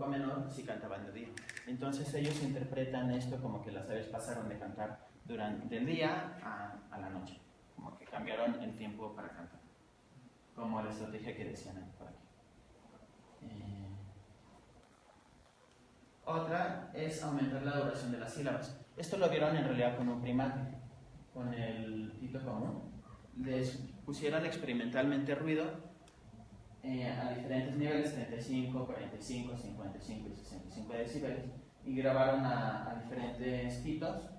poco menor si cantaban de día. Entonces ellos interpretan esto como que las aves pasaron de cantar durante el día a la noche, como que cambiaron el tiempo para cantar, como la estrategia que decían por aquí. Otra es aumentar la duración de las sílabas. Esto lo vieron en realidad con un primate, con el tito común. Les pusieron experimentalmente ruido a diferentes niveles, 35, 45, 55 y 65 decibeles, y grabaron a diferentes titos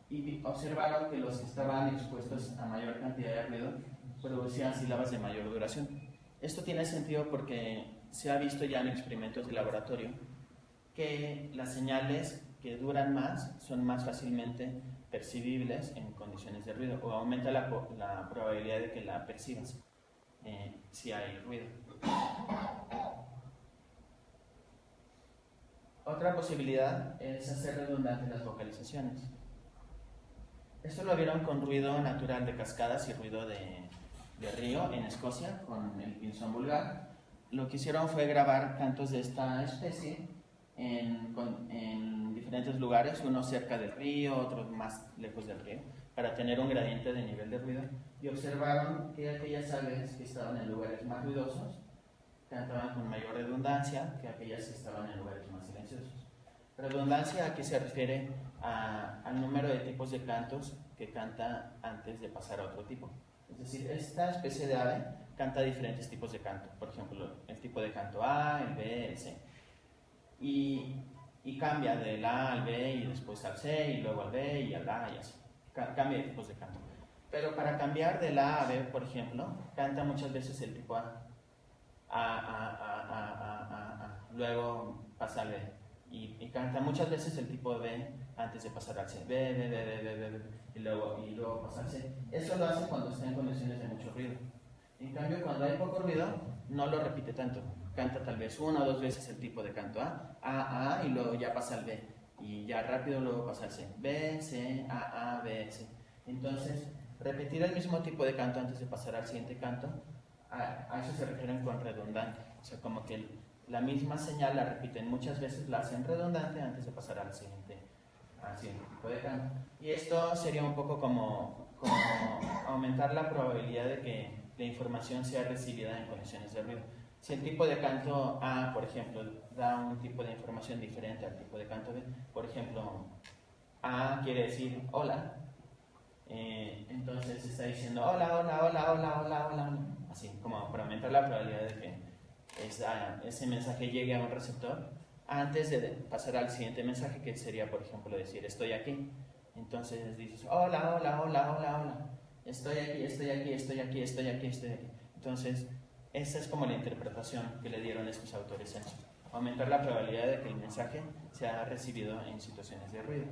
y observaron que los que estaban expuestos a mayor cantidad de ruido producían sílabas de mayor duración. Esto tiene sentido porque se ha visto ya en experimentos de laboratorio que las señales que duran más son más fácilmente percibibles en condiciones de ruido, o aumenta la probabilidad de que la percibas si hay ruido. Otra posibilidad es hacer redundantes las vocalizaciones. Esto lo vieron con ruido natural de cascadas y ruido de río en Escocia con el pinzón vulgar. Lo que hicieron fue grabar cantos de esta especie en diferentes lugares, unos cerca del río, otros más lejos del río, para tener un gradiente de nivel de ruido, y observaron que aquellas aves que estaban en lugares más ruidosos cantaban con mayor redundancia que aquellas que estaban en lugares más silenciosos. Redundancia, ¿a qué se refiere? Al número de tipos de cantos que canta antes de pasar a otro tipo. Es decir, esta especie de ave canta diferentes tipos de canto. Por ejemplo, el tipo de canto A, el B, el C. Y cambia del A al B y después al C y luego al B y al A y así. Cambia de tipos de canto. Pero para cambiar del A a B, por ejemplo, canta muchas veces el tipo A. Luego pasa al B. Y canta muchas veces el tipo B antes de pasar al C. B, y luego pasa al C. Eso lo hace cuando está en condiciones de mucho ruido. En cambio, cuando hay poco ruido, no lo repite tanto. Canta tal vez una o dos veces el tipo de canto A, y luego ya pasa al B. Y ya rápido luego pasa al C. B, C, A, B, C. Entonces, repetir el mismo tipo de canto antes de pasar al siguiente canto, a eso se refieren con redundante. O sea, como que la misma señal la repiten muchas veces, la hacen redundante antes de pasar al siguiente tipo de canto. Y esto sería un poco como aumentar la probabilidad de que la información sea recibida en condiciones de ruido. Si el tipo de canto A, por ejemplo, da un tipo de información diferente al tipo de canto B, por ejemplo, A quiere decir hola, entonces está diciendo hola, hola, hola, hola, hola, hola, así como para aumentar la probabilidad de que ese mensaje llegue a un receptor antes de pasar al siguiente mensaje, que sería, por ejemplo, decir estoy aquí. Entonces dices hola, hola, hola, hola, hola, estoy aquí, estoy aquí, estoy aquí, estoy aquí, estoy aquí. Entonces, esa es como la interpretación que le dieron estos autores en eso. Aumentar la probabilidad de que el mensaje sea recibido en situaciones de ruido.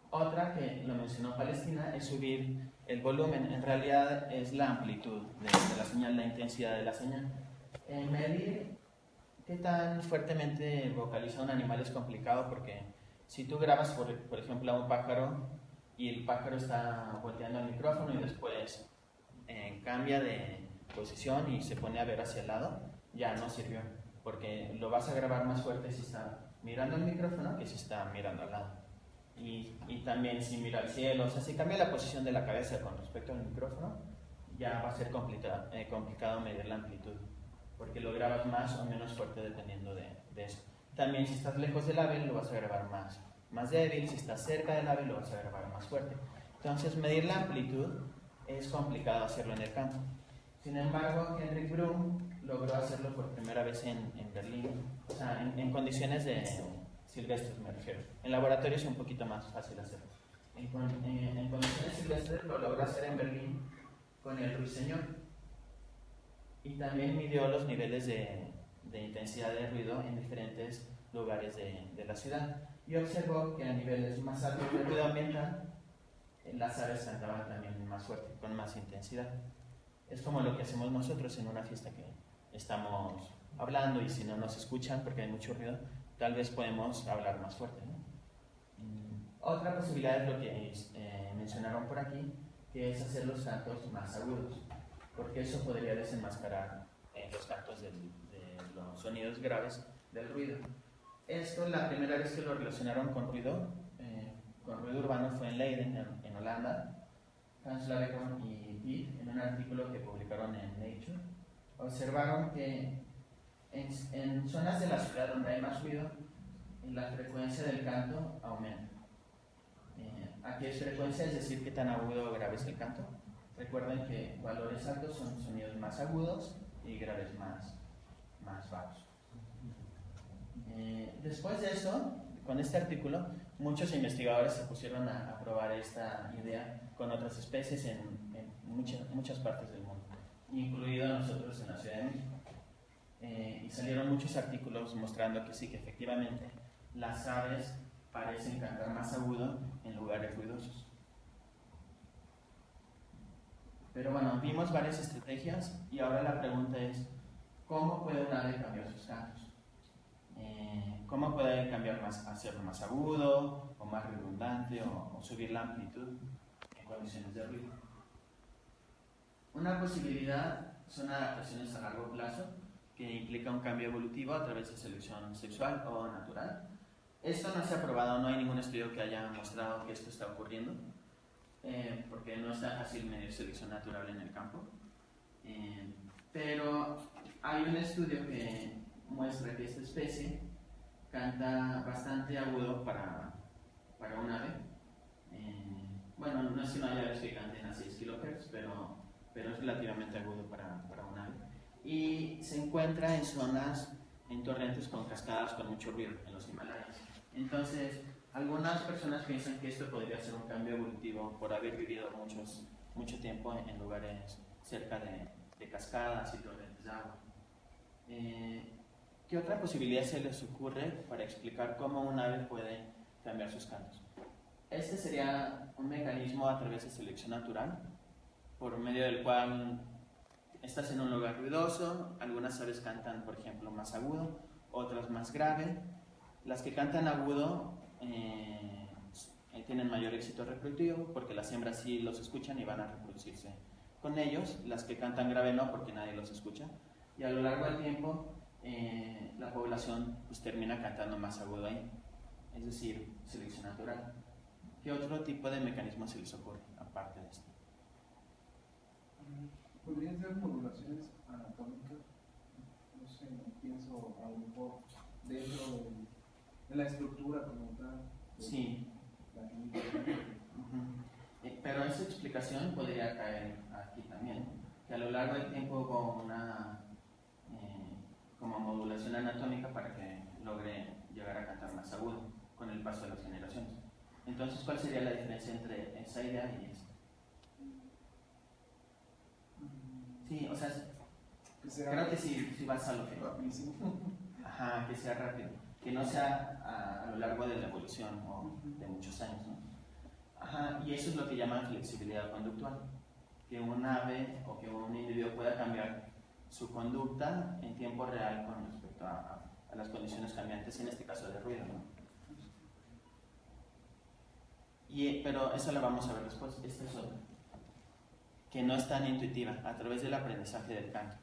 Otra que lo mencionó Palestina es subir el volumen. En realidad es la amplitud de la señal, la intensidad de la señal. Medir qué tan fuertemente vocaliza un animal es complicado, porque si tú grabas, por ejemplo, a un pájaro y el pájaro está volteando el micrófono y después cambia de posición y se pone a ver hacia el lado, ya no sirvió, porque lo vas a grabar más fuerte si está mirando el micrófono que si está mirando al lado. Y también si mira al cielo, o sea, si cambia la posición de la cabeza con respecto al micrófono, ya va a ser complicado medir la amplitud, porque lo grabas más o menos fuerte dependiendo de eso. También si estás lejos del ave lo vas a grabar más débil, si estás cerca del ave lo vas a grabar más fuerte. Entonces medir la amplitud es complicado hacerlo en el campo. Sin embargo, Henrik Brun logró hacerlo por primera vez en Berlín, o sea, en condiciones de silvestres me refiero. En laboratorio es un poquito más fácil hacerlo. En condiciones silvestres lo logró hacer en Berlín con el ruiseñor. Y también midió los niveles de intensidad de ruido en diferentes lugares de la ciudad. Y observó que a niveles más altos de ruido ambiental, las aves cantaban también más fuerte, con más intensidad. Es como lo que hacemos nosotros en una fiesta, que estamos hablando y si no nos escuchan porque hay mucho ruido, tal vez podemos hablar más fuerte, ¿no? Otra posibilidad es lo que mencionaron por aquí, que es hacer los cantos más agudos, porque eso podría desenmascarar los cantos de los sonidos graves del ruido. Esto, la primera vez que lo relacionaron con ruido urbano fue en Leiden, en Holanda. Hans Lavekorn y Pitt, en un artículo que publicaron en Nature, observaron que en zonas de la ciudad donde hay más ruido, la frecuencia del canto aumenta. ¿A qué frecuencia? Es decir, qué tan agudo o grave es el canto. Recuerden que valores altos son sonidos más agudos y graves más bajos. Después de eso, con este artículo, muchos investigadores se pusieron a probar esta idea con otras especies en muchas partes del mundo, incluido nosotros en la Ciudad de México. Y salieron muchos artículos mostrando que sí, que efectivamente las aves parecen cantar más agudo en lugares ruidosos. Pero bueno, vimos varias estrategias y ahora la pregunta es, ¿cómo puede un ave cambiar sus cantos? ¿Cómo puede cambiar hacerlo más agudo o más redundante o subir la amplitud en condiciones de ruido? Una posibilidad son adaptaciones a largo plazo que implica un cambio evolutivo a través de selección sexual o natural. Esto no se ha probado, no hay ningún estudio que haya mostrado que esto está ocurriendo, porque no es tan fácil medir selección natural en el campo. Pero hay un estudio que muestra que esta especie canta bastante agudo para un ave. Bueno, no es que no haya aves que canten a 6 kHz, pero es relativamente agudo para un ave. Y se encuentra en torrentes con cascadas con mucho ruido, en los Himalayas. Entonces, algunas personas piensan que esto podría ser un cambio evolutivo por haber vivido mucho tiempo en lugares cerca de cascadas y torrentes de agua. ¿Qué otra posibilidad se les ocurre para explicar cómo un ave puede cambiar sus cantos? Este sería un mecanismo a través de selección natural, por medio del cual estás en un lugar ruidoso, algunas aves cantan, por ejemplo, más agudo, otras más grave. Las que cantan agudo tienen mayor éxito reproductivo porque las hembras sí los escuchan y van a reproducirse con ellos. Las que cantan grave no, porque nadie los escucha. Y a lo largo del tiempo, la población pues, termina cantando más agudo ahí. Es decir, selección natural. ¿Qué otro tipo de mecanismo se les ocurre, aparte de esto? ¿Podrían ser modulaciones anatómicas? No sé, pienso a lo mejor dentro de la estructura como tal. Sí. Pero esa explicación podría caer aquí también, que a lo largo del tiempo hubo una como modulación anatómica para que logre llegar a cantar más agudo con el paso de las generaciones. Entonces, ¿cuál sería la diferencia entre esa idea y esa? Sí, o sea, creo que si vas a lo que... Ajá, que sea rápido, que no sea a lo largo de la evolución o de muchos años, ¿no? Ajá, y eso es lo que llaman flexibilidad conductual, que un ave o que un individuo pueda cambiar su conducta en tiempo real con respecto a las condiciones cambiantes, en este caso de ruido, ¿no? Pero eso lo vamos a ver después. Esta es otra, que no es tan intuitiva, a través del aprendizaje del canto.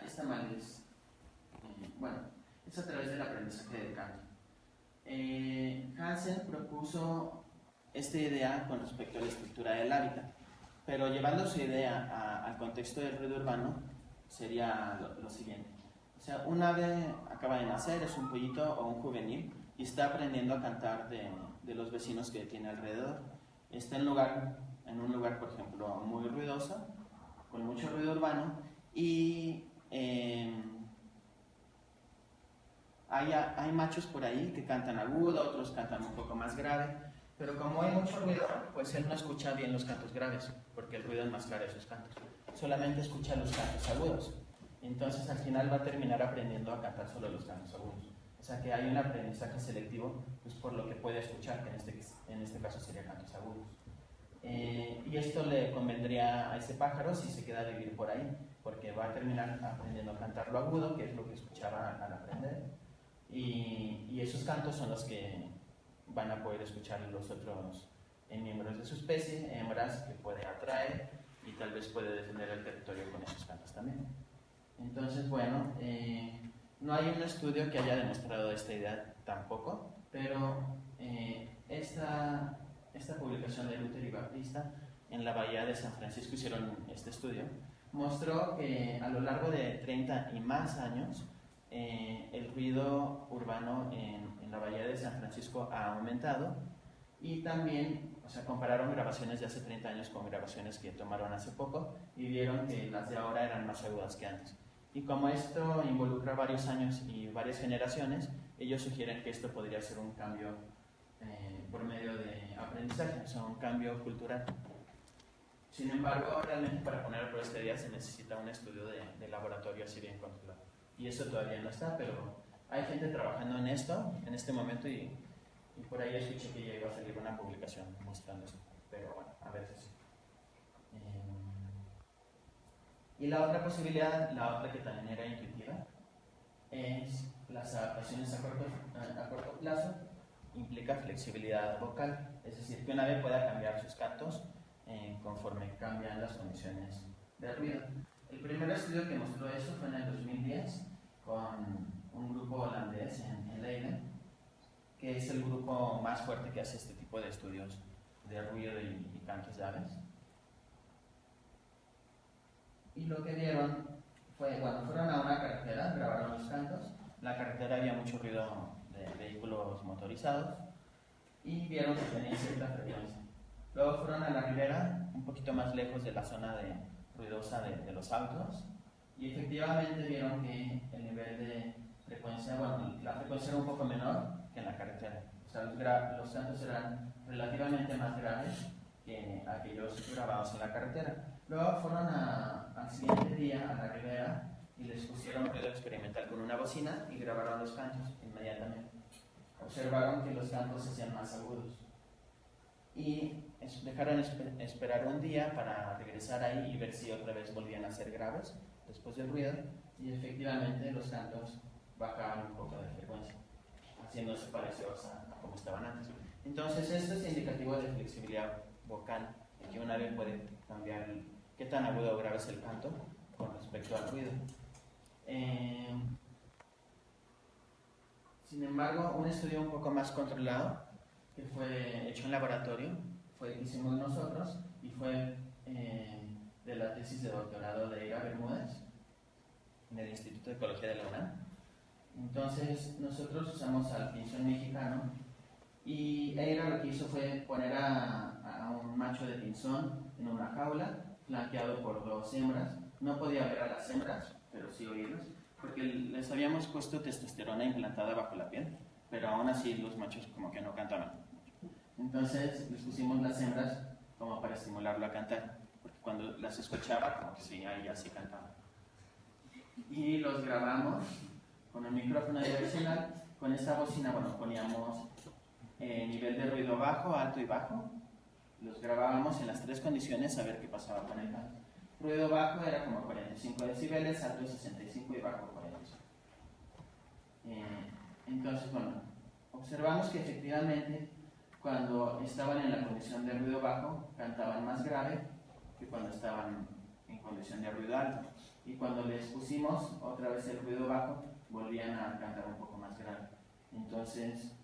Esta mal es, bueno, es a través del aprendizaje del canto. Hansen propuso esta idea con respecto a la estructura del hábitat, pero llevando su idea al contexto del ruido urbano sería lo siguiente. O sea, un ave acaba de nacer, es un pollito o un juvenil y está aprendiendo a cantar de los vecinos que tiene alrededor. Está en un lugar, por ejemplo, muy ruidoso, con mucho ruido urbano, y hay machos por ahí que cantan agudo, otros cantan un poco más grave, pero como hay mucho ruido, pues él no escucha bien los cantos graves, porque el ruido enmascara esos cantos. Solamente escucha los cantos agudos. Entonces al final va a terminar aprendiendo a cantar solo los cantos agudos. O sea que hay un aprendizaje selectivo pues, por lo que puede escuchar, que en este caso sería cantos agudos. Y esto le convendría a ese pájaro si se queda a vivir por ahí, porque va a terminar aprendiendo a cantar lo agudo, que es lo que escuchaba al aprender. Y esos cantos son los que van a poder escuchar los otros miembros de su especie, hembras que puede atraer, y tal vez puede defender el territorio con esos cantos también. Entonces, bueno, no hay un estudio que haya demostrado esta idea tampoco, pero esta publicación de Luther y Baptista en la Bahía de San Francisco hicieron este estudio, mostró que a lo largo de 30 y más años el ruido urbano en la Bahía de San Francisco ha aumentado, y también, o sea, compararon grabaciones de hace 30 años con grabaciones que tomaron hace poco y vieron que las de ahora eran más agudas que antes. Y como esto involucra varios años y varias generaciones, ellos sugieren que esto podría ser un cambio por medio de aprendizaje, o sea, un cambio cultural. Sin embargo, realmente para poner a prueba esta idea se necesita un estudio de laboratorio así bien controlado. Y eso todavía no está, pero hay gente trabajando en esto, en este momento, y por ahí escuché que ya iba a salir una publicación mostrando eso. Pero bueno, a ver si sí. Y la otra posibilidad, la otra que también era intuitiva, es las adaptaciones a corto plazo. Implica flexibilidad vocal, es decir, que una ave pueda cambiar sus cantos conforme cambian las condiciones de ruido. El primer estudio que mostró eso fue en el 2010 con un grupo holandés en Leiden, que es el grupo más fuerte que hace este tipo de estudios de ruido y cantos de aves. Y lo que vieron fue, bueno, fueron a una carretera, grabaron los cantos. La carretera había mucho ruido de vehículos motorizados y vieron que tenía cierta frecuencia. Luego fueron a la ribera, un poquito más lejos de la zona ruidosa de los autos, y efectivamente vieron que el nivel de frecuencia, bueno, la frecuencia era un poco menor que en la carretera. O sea, los cantos eran relativamente más graves que aquellos grabados en la carretera. Luego fueron al siguiente día a la ribera y les pusieron ruido experimental con una bocina y grabaron los cantos inmediatamente. Observaron que los cantos se hacían más agudos y dejaron esperar un día para regresar ahí y ver si otra vez volvían a ser graves después del ruido, y efectivamente los cantos bajaban un poco de frecuencia, haciéndose parecidos a como estaban antes. Entonces esto es indicativo de flexibilidad vocal, en que una ave puede cambiar qué tan agudo o grave es el canto con respecto al ruido. Sin embargo, un estudio un poco más controlado, que fue hecho en laboratorio, fue el que hicimos nosotros, y fue de la tesis de doctorado de Eira Bermúdez, en el Instituto de Ecología de la UNAM. Entonces, nosotros usamos al pinzón mexicano, y Eira lo que hizo fue poner a un macho de pinzón en una jaula, flanqueado por 2 hembras. No podía ver a las hembras, pero sí oírlas, porque les habíamos puesto testosterona implantada bajo la piel, pero aún así los machos como que no cantaban. Entonces les pusimos las hembras como para estimularlo a cantar, porque cuando las escuchaba como que sí, ahí ya sí cantaban. Y los grabamos con el micrófono direccional. Con esta bocina, bueno, poníamos nivel de ruido bajo, alto y bajo. Los grabábamos en las 3 condiciones a ver qué pasaba con el canto. Ruido bajo era como 45 decibeles, alto 65 y bajo 45. Entonces, bueno, observamos que efectivamente cuando estaban en la condición de ruido bajo cantaban más grave que cuando estaban en condición de ruido alto. Y cuando les pusimos otra vez el ruido bajo, volvían a cantar un poco más grave. Entonces,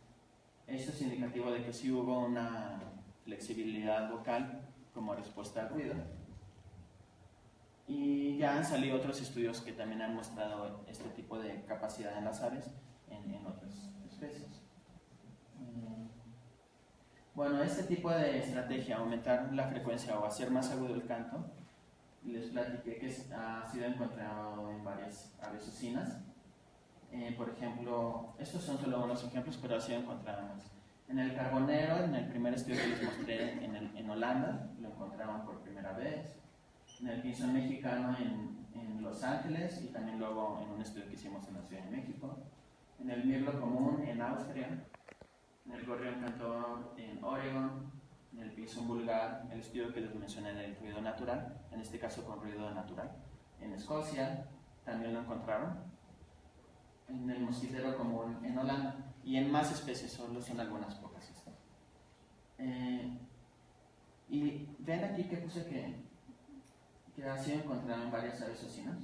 esto es indicativo de que sí hubo una flexibilidad vocal como respuesta al ruido. Y ya han salido otros estudios que también han mostrado este tipo de capacidad en las aves en otras especies. Bueno, este tipo de estrategia, aumentar la frecuencia o hacer más agudo el canto, les platiqué que ha sido encontrado en varias aves usinas. Por ejemplo, estos son solo unos ejemplos, pero ha sido encontrado más. En el carbonero, en el primer estudio que les mostré en Holanda, lo encontraron por primera vez. En el pinzón mexicano en Los Ángeles, y también luego en un estudio que hicimos en la Ciudad de México. En el mirlo común en Austria. En el gorrión cantor en Oregon. En el pinzón vulgar, el estudio que les mencioné del ruido natural, en este caso con ruido natural. En Escocia también lo encontraron. En el mosquitero común en Holanda. Y en más especies, solo son algunas pocas. Y ven aquí que puse que que ha sido encontrado en varias aves ocinas.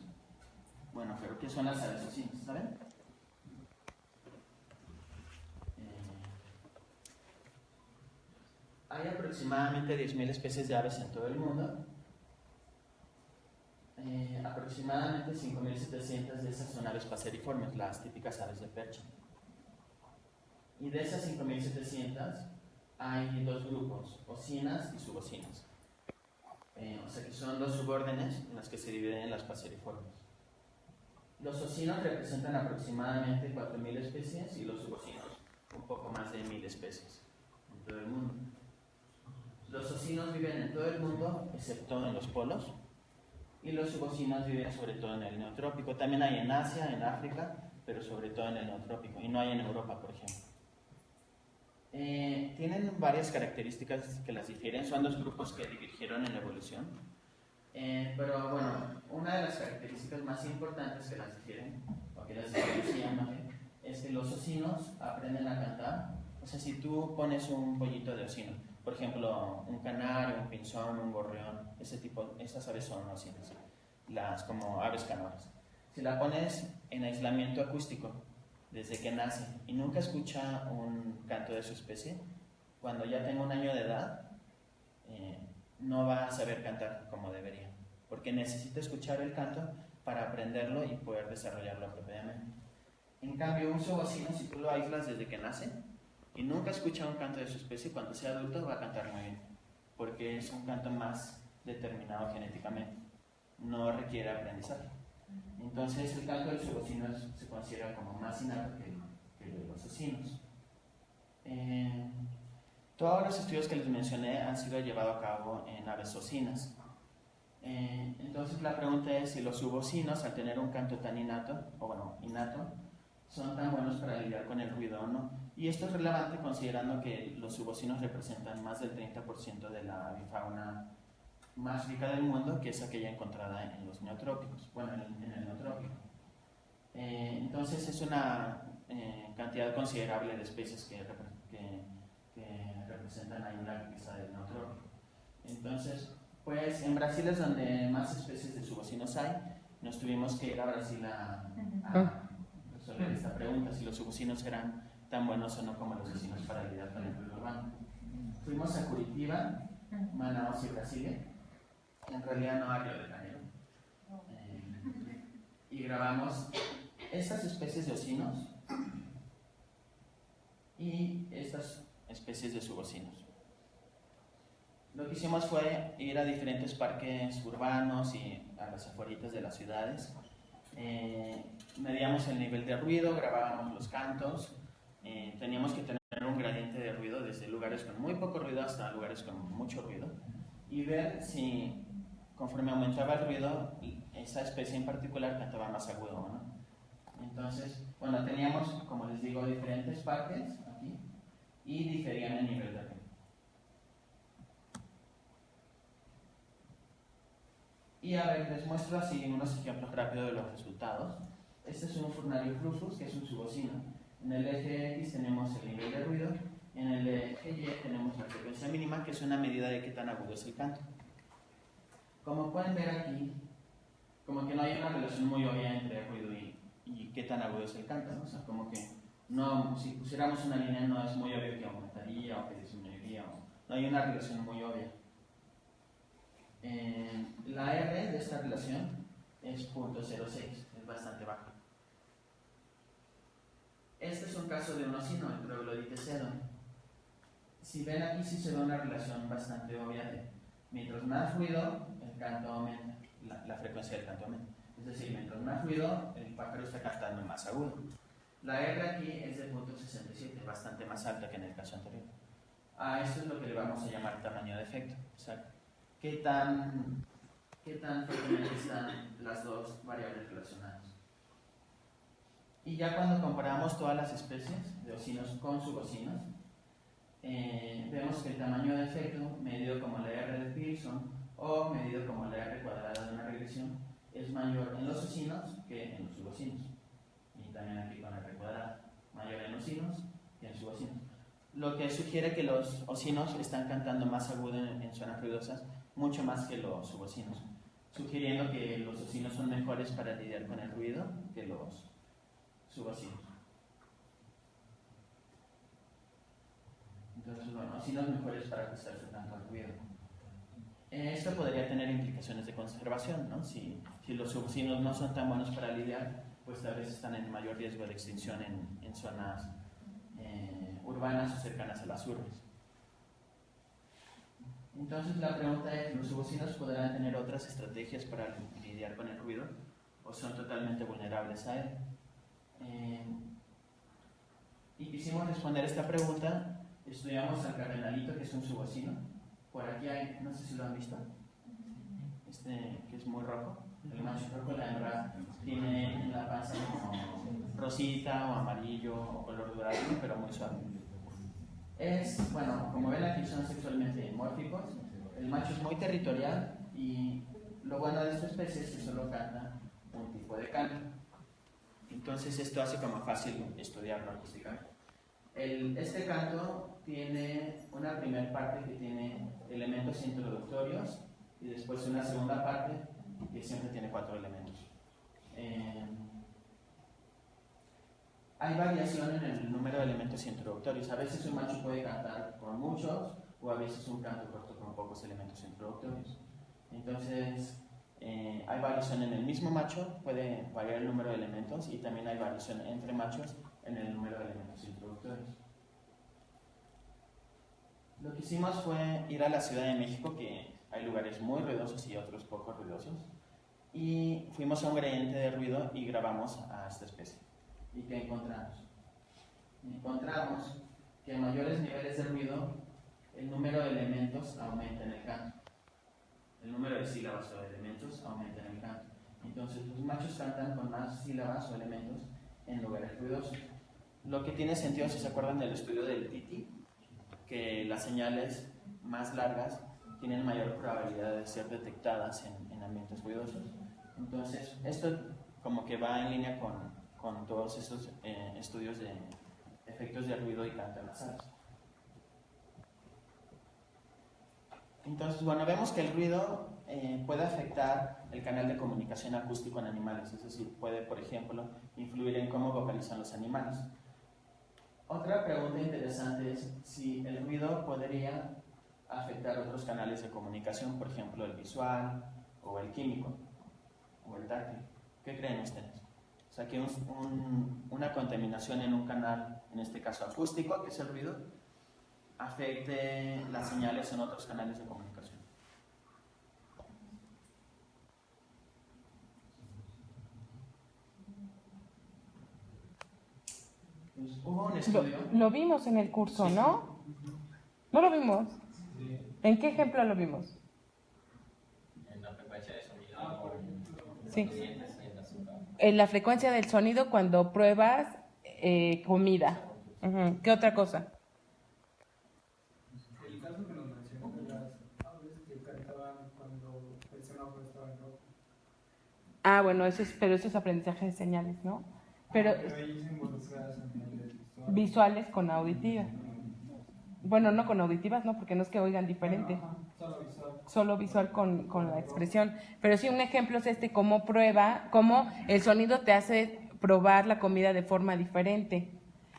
Bueno, pero ¿qué son las aves ocinas? ¿Saben? Hay aproximadamente 10.000 especies de aves en todo el mundo. Aproximadamente 5.700 de esas son aves paseriformes, las típicas aves de percha. Y de esas 5.700 hay dos grupos, ocinas y subocinas. O sea que son dos subórdenes en las que se dividen las paseriformes. Los ocinos representan aproximadamente 4.000 especies y los subocinos un poco más de 1.000 especies en todo el mundo. Los ocinos viven en todo el mundo excepto en los polos y los subocinos viven sobre todo en el neotrópico. También hay en Asia, en África, pero sobre todo en el neotrópico y no hay en Europa, por ejemplo. Tienen varias características que las difieren, son dos grupos que divergieron en la evolución, pero bueno, una de las características más importantes que las difieren, o que las diferencian más bien, es que los ocinos aprenden a cantar. O sea, si tú pones un pollito de ocino, por ejemplo, un canario, un pinzón, un gorrión, esas aves son ocinas, las como aves canoras. Si la pones en aislamiento acústico, desde que nace y nunca escucha un canto de su especie, cuando ya tenga un año de edad, no va a saber cantar como debería, porque necesita escuchar el canto para aprenderlo y poder desarrollarlo apropiadamente. En cambio, un subocino, si tú lo aíslas desde que nace y nunca escucha un canto de su especie, cuando sea adulto va a cantar muy bien, porque es un canto más determinado genéticamente, no requiere aprendizaje. Entonces el canto del subocino se considera como más innato que el de los ocinos. Todos los estudios que les mencioné han sido llevados a cabo en aves ocinas. Entonces la pregunta es si los subocinos, al tener un canto tan innato, son tan buenos para lidiar con el ruido o no. Y esto es relevante considerando que los subocinos representan más del 30% de la avifauna más rica del mundo, que es aquella encontrada en los neotrópicos, bueno, en el neotrópico. Entonces es una cantidad considerable de especies que representan ahí una riqueza del neotrópico. Entonces, pues en Brasil es donde más especies de subocinos hay. Nos tuvimos que ir a Brasil a resolver esta pregunta, si los subocinos eran tan buenos o no como los ocinos para lidiar con el ruido urbano. Fuimos a Curitiba, Manaus y Brasilia. En realidad no a Río de Janeiro. Y grabamos estas especies de ocinos y estas especies de subocinos. Lo que hicimos fue ir a diferentes parques urbanos y a las afueritas de las ciudades. Medíamos el nivel de ruido, grabábamos los cantos. Teníamos que tener un gradiente de ruido desde lugares con muy poco ruido hasta lugares con mucho ruido y ver si conforme aumentaba el ruido, esa especie en particular cantaba más agudo, ¿no? Entonces, bueno, teníamos, como les digo, diferentes parques aquí y diferían el nivel de ruido. Y a ver, les muestro así unos ejemplos rápidos de los resultados. Este es un Furnarius rufus, que es un subocino. En el eje X tenemos el nivel de ruido, en el eje Y tenemos la frecuencia mínima, que es una medida de qué tan agudo es el canto. Como pueden ver aquí, como que no hay una relación muy obvia entre ruido y qué tan agudo es el canto, ¿no? O sea, como que no, si pusiéramos una línea no es muy obvio que aumentaría o que disminuiría, no hay una relación muy obvia. La R de esta relación es 0.06, es bastante baja. Este es un caso de un ocino, el Troglodite sedon. Si ven aquí sí se ve una relación bastante obvia de mientras más ruido, el canto aumenta, la frecuencia del canto aumenta. Es decir, mientras más ruido, el pájaro está cantando más agudo. La R aquí es de 0.67, bastante más alta que en el caso anterior. A esto es lo que le vamos a llamar tamaño de efecto. O sea, ¿qué tan frecuentemente están las dos variables relacionadas? Y ya cuando comparamos todas las especies de ocinos con subocinos, vemos que el tamaño de efecto, medido como la R de Pearson o medido como la R cuadrada de una regresión, es mayor en los ocinos que en los subocinos. Y también aquí con R cuadrada, mayor en ocinos que en subocinos. Lo que sugiere que los ocinos están cantando más agudo en zonas ruidosas, mucho más que los subocinos. sugiriendo que los ocinos son mejores para lidiar con el ruido que los subocinos. Entonces, bueno, ocinos mejores para ajustarse tanto al ruido. Esto podría tener implicaciones de conservación, ¿no? Si los subocinos no son tan buenos para lidiar, pues tal vez están en mayor riesgo de extinción en zonas urbanas o cercanas a las urbes. Entonces la pregunta es, ¿los subocinos podrán tener otras estrategias para lidiar con el ruido o son totalmente vulnerables a él? Y quisimos responder esta pregunta. Estudiamos al cardenalito, que es un subocino. Por aquí hay, no sé si lo han visto, que es muy rojo. El macho rojo, la hembra tiene en la panza como rosita o amarillo o color dorado, pero muy suave. Bueno, como ven aquí son sexualmente dimórficos. El macho es muy territorial y lo bueno de esta especie es que solo canta un tipo de canto. Entonces esto hace como fácil estudiarlo acústicamente. Este canto tiene una primera parte que tiene elementos introductorios y después una segunda parte que siempre tiene 4 elementos. Hay variación en el número de elementos introductorios. A veces un macho puede cantar con muchos o a veces un canto corto con pocos elementos introductorios. Entonces, hay variación en el mismo macho, puede variar el número de elementos y también hay variación entre machos en el número de elementos introductorios. Lo que hicimos fue ir a la Ciudad de México, que hay lugares muy ruidosos y otros poco ruidosos, y fuimos a un gradiente de ruido y grabamos a esta especie. ¿Y qué encontramos? Encontramos que a mayores niveles de ruido, el número de elementos aumenta en el canto. El número de sílabas o de elementos aumenta en el canto. Entonces los machos cantan con más sílabas o elementos en lugares ruidosos. Lo que tiene sentido, si se acuerdan del estudio del Titi, que las señales más largas tienen mayor probabilidad de ser detectadas en ambientes ruidosos. Entonces esto como que va en línea con todos estos estudios de efectos de ruido y canto en las aves. Entonces, bueno, vemos que el ruido puede afectar el canal de comunicación acústico en animales, es decir, puede, por ejemplo, influir en cómo vocalizan los animales. Otra pregunta interesante es si el ruido podría afectar otros canales de comunicación, por ejemplo, el visual, o el químico, o el táctil. ¿Qué creen ustedes? O sea, que una contaminación en un canal, en este caso acústico, que es el ruido, afecte las señales en otros canales de comunicación. Pues, hubo un estudio. Lo vimos en el curso, Sí. ¿no? ¿No lo vimos? Sí. ¿En qué ejemplo lo vimos? En la frecuencia de sonido. Sí. Sientes y el azúcar. En la frecuencia del sonido cuando pruebas comida. ¿Qué otra cosa? El caso que nos mencionó de las aves que cantaban cuando el semáforo estaba en rojo. Ah, bueno, pero eso es aprendizaje de señales, ¿no? Pero ahí se involucran señales visuales con auditivas. Bueno, no con auditivas, ¿no? Porque no es que oigan diferente. Ajá, solo visual. Solo visual con la expresión. Pero sí, un ejemplo es cómo el sonido te hace probar la comida de forma diferente.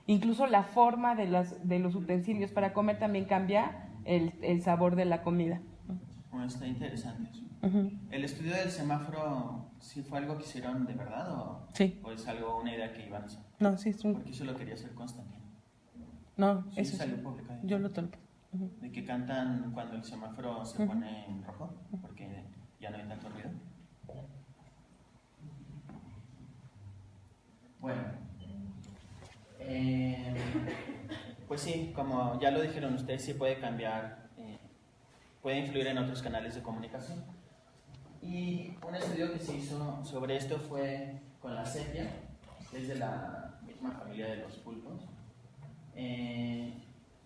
Incluso la forma de los utensilios para comer también cambia el sabor de la comida. Bueno, está interesante eso. ¿El estudio del semáforo sí fue algo que hicieron de verdad Sí. o es algo, una idea que iban a hacer? No, sí, es Porque eso lo quería hacer Constantino. No, Sí, eso salió sí. publicado. Yo lo tomo. De que cantan cuando el semáforo se pone en rojo, porque ya no hay tanto ruido. Bueno, pues sí, como ya lo dijeron ustedes, sí puede cambiar, puede influir en otros canales de comunicación. Y un estudio que se hizo sobre esto fue con la sepia, que es de la misma familia de los pulpos.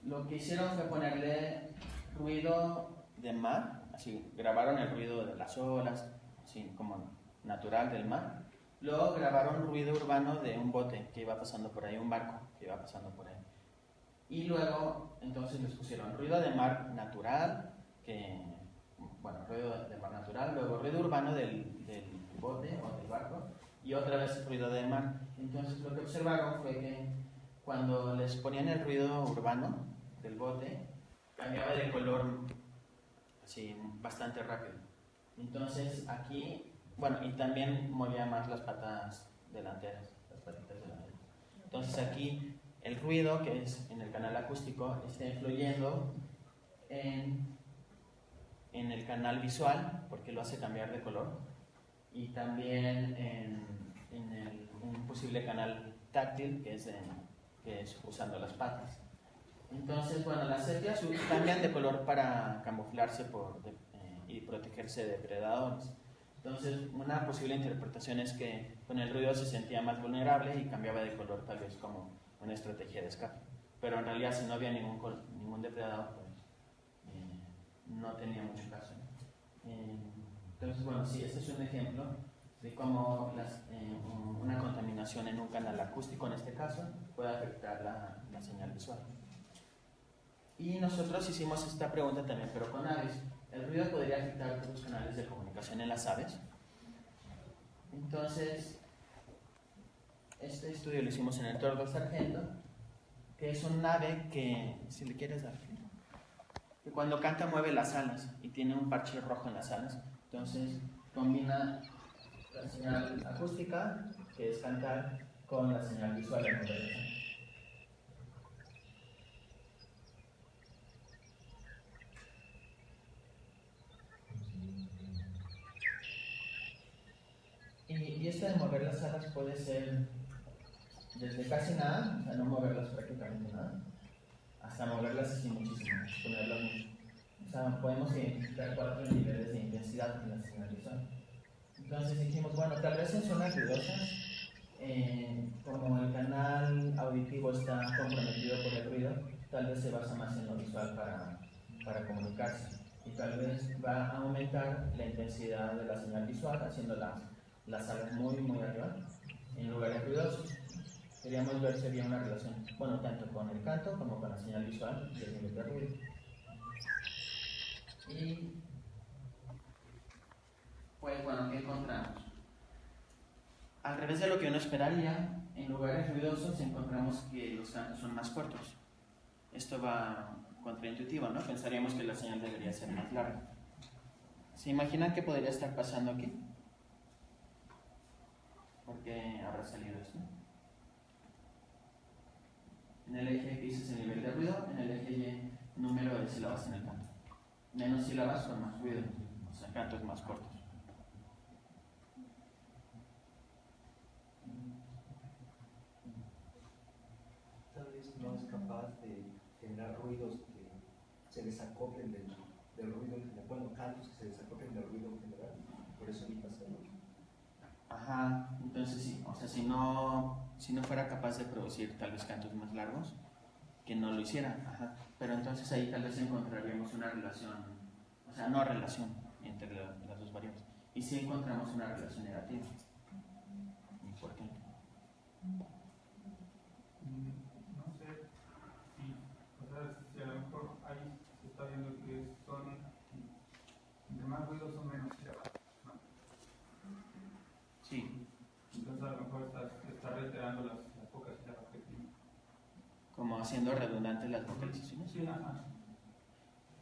Lo que hicieron fue ponerle ruido de mar, así grabaron el ruido de las olas, así como natural del mar. Luego grabaron ruido urbano de un bote que iba pasando por ahí, un barco que iba pasando por ahí. Y luego entonces les pusieron ruido de mar natural, que bueno, ruido de mar natural, luego ruido urbano del bote o del barco y otra vez ruido de mar. Entonces lo que observaron fue que cuando les ponían el ruido urbano del bote, cambiaba de color así bastante rápido. Entonces aquí, bueno, y también movía más las patas delanteras, las patitas delanteras. Entonces aquí el ruido que es en el canal acústico está influyendo en el canal visual, porque lo hace cambiar de color, y también en un posible canal táctil, que es usando las patas. Entonces, bueno, las sepias cambian de color para camuflarse y protegerse de depredadores. Entonces, una posible interpretación es que con el ruido se sentía más vulnerable y cambiaba de color tal vez como una estrategia de escape. Pero en realidad, si no había ningún depredador, pues no tenía mucho caso. Entonces, bueno, sí, este es un ejemplo de cómo una contaminación en un canal acústico, en este caso, puede afectar la señal visual. Y nosotros hicimos esta pregunta también, pero con aves. ¿El ruido podría afectar todos los canales de comunicación en las aves? Entonces, este estudio lo hicimos en el tordo sargento, que es un ave que, si le quieres dar, que cuando canta mueve las alas y tiene un parche rojo en las alas. Entonces, combina la señal acústica, que es cantar, con la señal visual de mover las alas. Y esto de mover las alas puede ser desde casi nada, o sea, no moverlas prácticamente nada, hasta moverlas así muchísimo, ponerlas mucho. O sea, podemos identificar 4 niveles de intensidad en la señal visual. Entonces dijimos, bueno, tal vez en zonas ruidosas, como el canal auditivo está comprometido por el ruido, tal vez se basa más en lo visual para comunicarse. Y tal vez va a aumentar la intensidad de la señal visual, haciendo las alas muy, muy arriba, en lugares ruidosos. Queríamos ver si había una relación, bueno, tanto con el canto como con la señal visual y el nivel de ruido. Y, pues bueno, ¿qué encontramos? Al revés de lo que uno esperaría, en lugares ruidosos encontramos que los cantos son más cortos. Esto va contraintuitivo, ¿no? Pensaríamos que la señal debería ser más larga. ¿Se imaginan qué podría estar pasando aquí? ¿Por qué habrá salido esto? En el eje X es el nivel de ruido, en el eje Y número de sílabas en el canto. Menos sílabas con más ruido, o sea, cantos más cortos. Tal vez no es capaz de generar ruidos que se desacoplen del ruido en general, bueno, cantos que se desacoplen del ruido en general, por eso evita hacerlo. Ajá, entonces sí, o sea, si no fuera capaz de producir tal vez cantos más largos, que no lo hiciera, ajá. Pero entonces ahí tal vez encontraríamos una relación, o sea, no relación entre las dos variables, y sí encontramos una relación negativa. ¿Y por qué? No sé si a lo mejor ahí se está viendo que son, entre más ruidos son menos sílabas, ¿no? Sí. Entonces a lo mejor está reiterando las pocas sílabas que tiene. Como haciendo redundantes las vocalizaciones. Sí, ajá.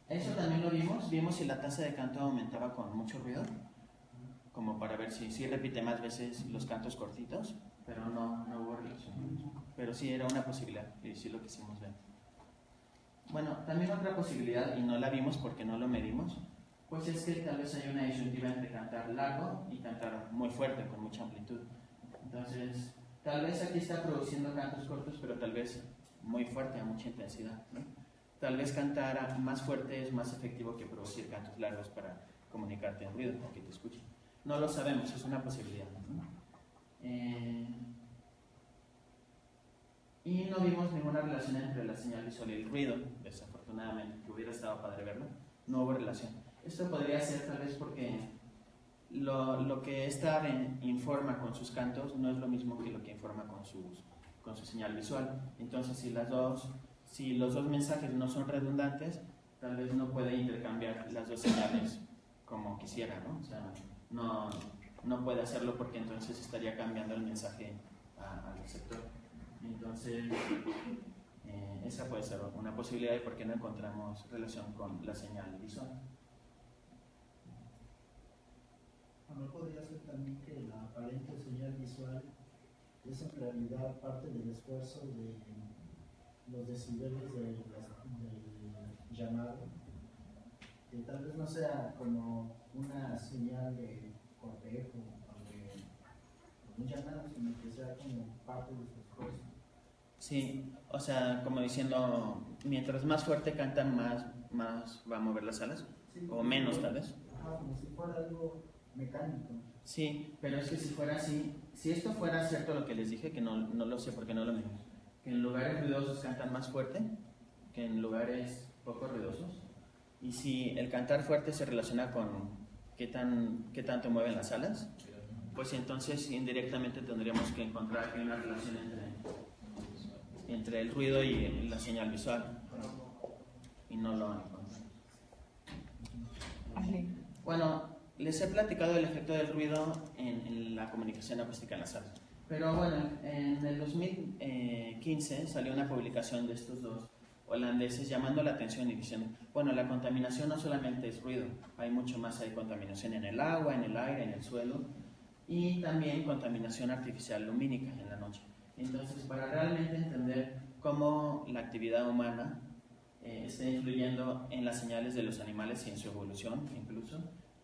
Eso también lo vimos si la tasa de canto aumentaba con mucho ruido, como para ver si repite más veces los cantos cortitos, pero no hubo relación. Pero sí era una posibilidad, y sí lo quisimos ver. Bueno, también otra posibilidad, y no la vimos porque no lo medimos, pues es que tal vez hay una disyuntiva entre cantar largo y cantar muy fuerte, con mucha amplitud. Entonces, tal vez aquí está produciendo cantos cortos, pero tal vez muy fuerte, a mucha intensidad, ¿no? Tal vez cantar más fuerte es más efectivo que producir cantos largos para comunicarte en ruido o que te escuchen. No lo sabemos, es una posibilidad, ¿no? Y no vimos ninguna relación entre la señal visual y el ruido, desafortunadamente, que hubiera estado padre verlo. No hubo relación. Esto podría ser tal vez porque lo que esta ave informa con sus cantos no es lo mismo que lo que informa con su señal visual. Entonces, si los dos mensajes no son redundantes, tal vez no puede intercambiar las dos señales como quisiera, ¿no? O sea, no puede hacerlo porque entonces estaría cambiando el mensaje al receptor. Entonces, esa puede ser una posibilidad de por qué no encontramos relación con la señal visual. ¿No podría ser también que la aparente señal visual es en realidad parte del esfuerzo de los decibeles del llamado? Que tal vez no sea como una señal de cortejo o de un llamado, sino que sea como parte de su esfuerzo. Sí, o sea, como diciendo, mientras más fuerte cantan, más va a mover las alas, Sí, o menos tal vez. Ajá, como si fuera algo mecánico. Sí, pero es que si fuera así, si esto fuera cierto lo que les dije, que no lo sé porque no lo mismo, que en lugares ruidosos cantan más fuerte que en lugares poco ruidosos, y si el cantar fuerte se relaciona con qué tanto mueven las alas, pues entonces indirectamente tendríamos que encontrar aquí una relación entre el ruido y la señal visual, y no lo encontramos. Vale. Bueno, les he platicado del efecto del ruido en la comunicación acústica en las salas. Pero bueno, en el 2015 salió una publicación de estos dos holandeses llamando la atención y diciendo, bueno, la contaminación no solamente es ruido, hay mucho más, hay contaminación en el agua, en el aire, en el suelo, y también contaminación artificial lumínica en la noche. Entonces, para realmente entender cómo la actividad humana está influyendo en las señales de los animales y en su evolución incluso,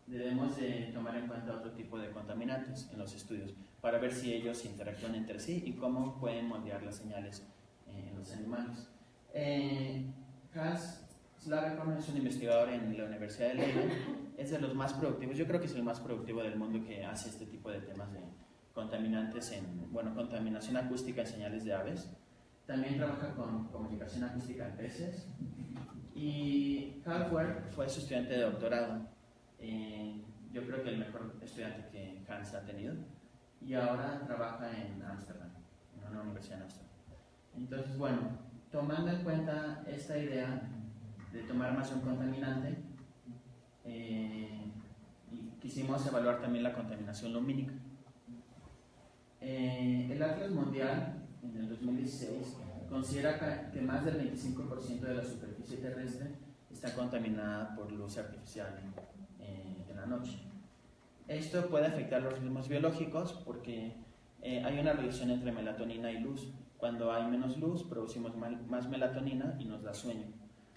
debemos de tomar en cuenta otro tipo de contaminantes en los estudios para ver si ellos interactúan entre sí y cómo pueden moldear las señales en los animales. Hans Slagerholm es un investigador en la Universidad de Leiden, es de los más productivos, yo creo que es el más productivo del mundo que hace este tipo de temas de contaminantes contaminación acústica en señales de aves. También trabaja con comunicación acústica en peces. Y Halfward fue su estudiante de doctorado. Yo creo que el mejor estudiante que Hans ha tenido. Y ahora trabaja en Ámsterdam, en una universidad en Ámsterdam. Entonces, bueno, tomando en cuenta esta idea de tomar más un contaminante, quisimos evaluar también la contaminación lumínica. El Atlas Mundial, en el 2016, considera que más del 25% de la superficie terrestre está contaminada por luz artificial en la noche. Esto puede afectar los ritmos biológicos porque hay una relación entre melatonina y luz. Cuando hay menos luz, producimos más melatonina y nos da sueño.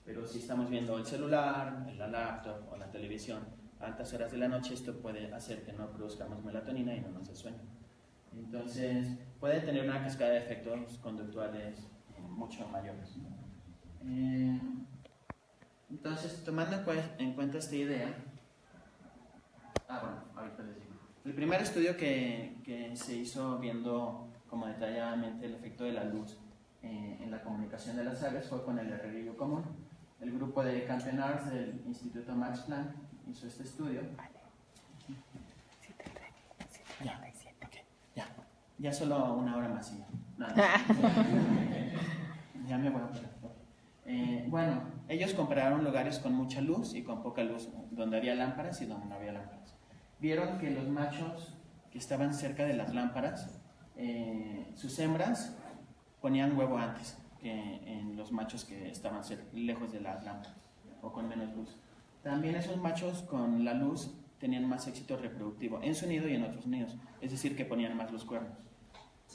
Pero si estamos viendo el celular, la laptop o la televisión a altas horas de la noche, esto puede hacer que no produzcamos melatonina y no nos dé sueño. Entonces, puede tener una cascada de efectos conductuales mucho mayores. Entonces, tomando en cuenta esta idea, ahorita les digo. El primer estudio que se hizo viendo como detalladamente el efecto de la luz en la comunicación de las aves fue con el herrerillo común. El grupo de Campenars del Instituto Max Planck hizo este estudio. Ya solo una hora más y nada. Ya me voy a parar. Bueno, ellos compararon lugares con mucha luz y con poca luz, donde había lámparas y donde no había lámparas. Vieron que los machos que estaban cerca de las lámparas, sus hembras ponían huevo antes que en los machos que estaban lejos de las lámparas o con menos luz. También esos machos con la luz tenían más éxito reproductivo en su nido y en otros nidos, es decir, que ponían más los cuernos.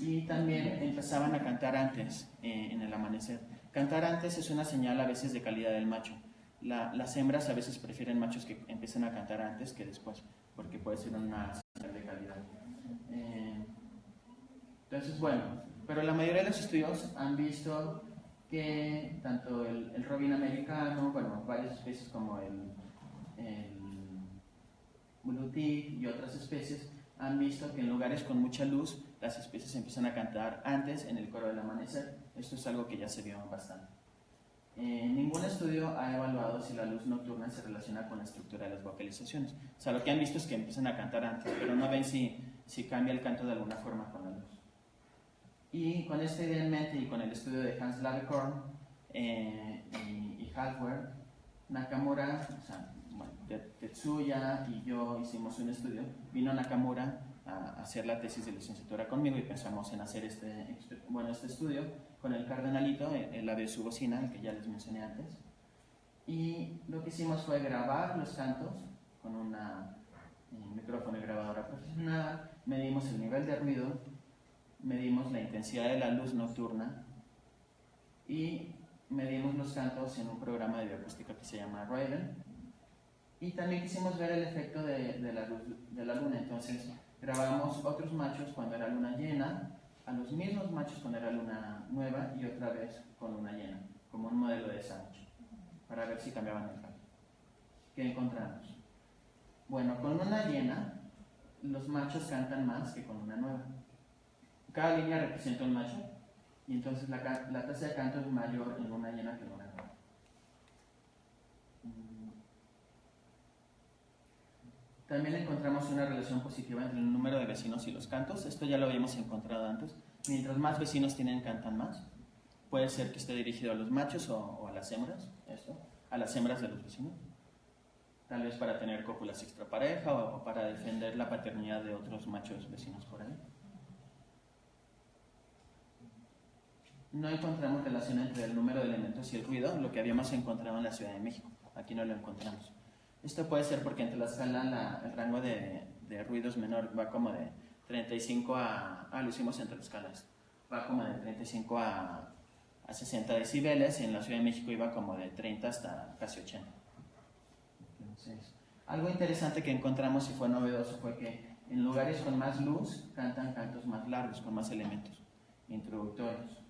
Y también empezaban a cantar antes en el amanecer. Cantar antes es una señal a veces de calidad del macho. Las hembras a veces prefieren machos que empiecen a cantar antes que después, porque puede ser una señal de calidad. Entonces, bueno, pero la mayoría de los estudios han visto que tanto el robin americano, varias especies como el blue tig y otras especies han visto que en lugares con mucha luz las especies empiezan a cantar antes en el coro del amanecer. Esto es algo que ya se vio bastante. Ningún estudio ha evaluado si la luz nocturna se relaciona con la estructura de las vocalizaciones. O sea, lo que han visto es que empiezan a cantar antes, pero no ven si cambia el canto de alguna forma con la luz. Y con esta idea en mente y con el estudio de Hans Lagerkorn y Halfward, Nakamura, bueno, Tetsuya y yo hicimos un estudio. Vino Nakamura a hacer la tesis de licenciatura conmigo y pensamos en hacer este estudio con el cardenalito, el ave de su bocina, el que ya les mencioné antes. Y lo que hicimos fue grabar los cantos con un micrófono y grabadora profesional, medimos el nivel de ruido, medimos la intensidad de la luz nocturna y medimos los cantos en un programa de bioacústica que se llama Raven. Y también quisimos ver el efecto de la luz de la luna. Entonces grabamos otros machos cuando era luna llena, a los mismos machos cuando era luna nueva y otra vez con luna llena, como un modelo de sándwich, para ver si cambiaban el canto. ¿Qué encontramos? Bueno, con luna llena los machos cantan más que con luna nueva. Cada línea representa un macho y entonces la tasa de canto es mayor en luna llena que en luna nueva. También encontramos una relación positiva entre el número de vecinos y los cantos. Esto ya lo habíamos encontrado antes. Mientras más vecinos tienen, cantan más. Puede ser que esté dirigido a los machos o a las hembras, a las hembras de los vecinos. Tal vez para tener cópulas extrapareja o para defender la paternidad de otros machos vecinos por ahí. No encontramos relación entre el número de elementos y el ruido, lo que habíamos encontrado en la Ciudad de México. Aquí no lo encontramos. Esto puede ser porque en Tlaxcala el rango de ruido es menor, va como de 35 lo hicimos en Tlaxcala, va como de 35 a 60 decibeles, y en la Ciudad de México iba como de 30 hasta casi 80. Entonces, algo interesante que encontramos y fue novedoso fue que en lugares con más luz cantan cantos más largos, con más elementos introductorios.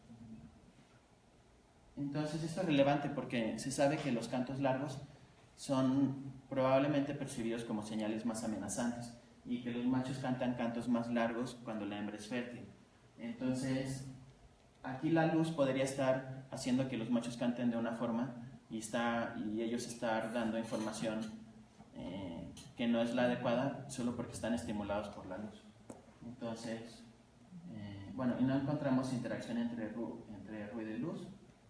Entonces esto es relevante porque se sabe que los cantos largos son probablemente percibidos como señales más amenazantes y que los machos cantan cantos más largos cuando la hembra es fértil. Entonces, aquí la luz podría estar haciendo que los machos canten de una forma y ellos estar dando información que no es la adecuada solo porque están estimulados por la luz. Entonces, y no encontramos interacción entre ruido y luz,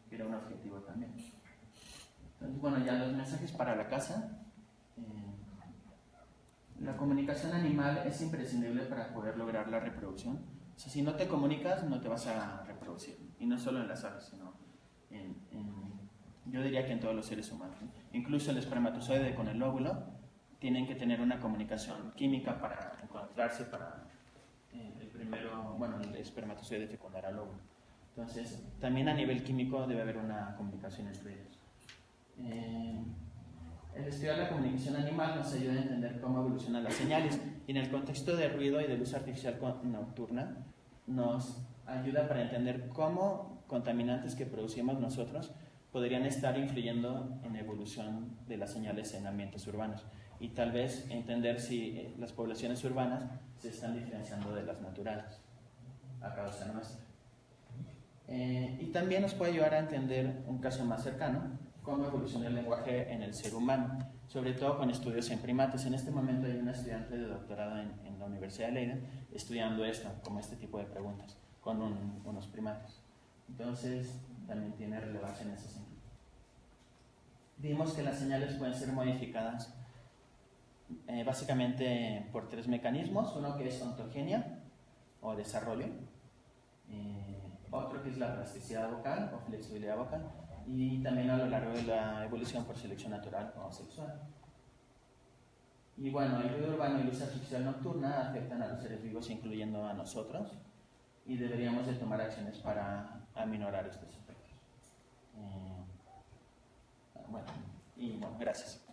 que era un objetivo también. Entonces, ya los mensajes para la casa. La comunicación animal es imprescindible para poder lograr la reproducción. O sea, si no te comunicas, no te vas a reproducir. Y no solo en las aves, sino yo diría que en todos los seres humanos. Incluso el espermatozoide con el óvulo tienen que tener una comunicación química para encontrarse para el espermatozoide fecundar al óvulo. Entonces, también a nivel químico debe haber una comunicación entre ellos. El estudiar la comunicación animal nos ayuda a entender cómo evolucionan las señales y en el contexto de ruido y de luz artificial nocturna nos ayuda para entender cómo contaminantes que producimos nosotros podrían estar influyendo en la evolución de las señales en ambientes urbanos y tal vez entender si las poblaciones urbanas se están diferenciando de las naturales a causa nuestra. Y también nos puede ayudar a entender un caso más cercano, cómo evoluciona el lenguaje en el ser humano, sobre todo con estudios en primates. En este momento hay una estudiante de doctorado en la Universidad de Leiden estudiando como este tipo de preguntas, con unos primates. Entonces, también tiene relevancia en ese sentido. Vimos que las señales pueden ser modificadas básicamente por 3 mecanismos. Uno que es ontogenia o desarrollo, otro que es la plasticidad vocal o flexibilidad vocal, y también a lo largo de la evolución por selección natural o sexual. Y el ruido urbano y luz artificial nocturna afectan a los seres vivos, incluyendo a nosotros, y deberíamos de tomar acciones para aminorar estos efectos. Gracias.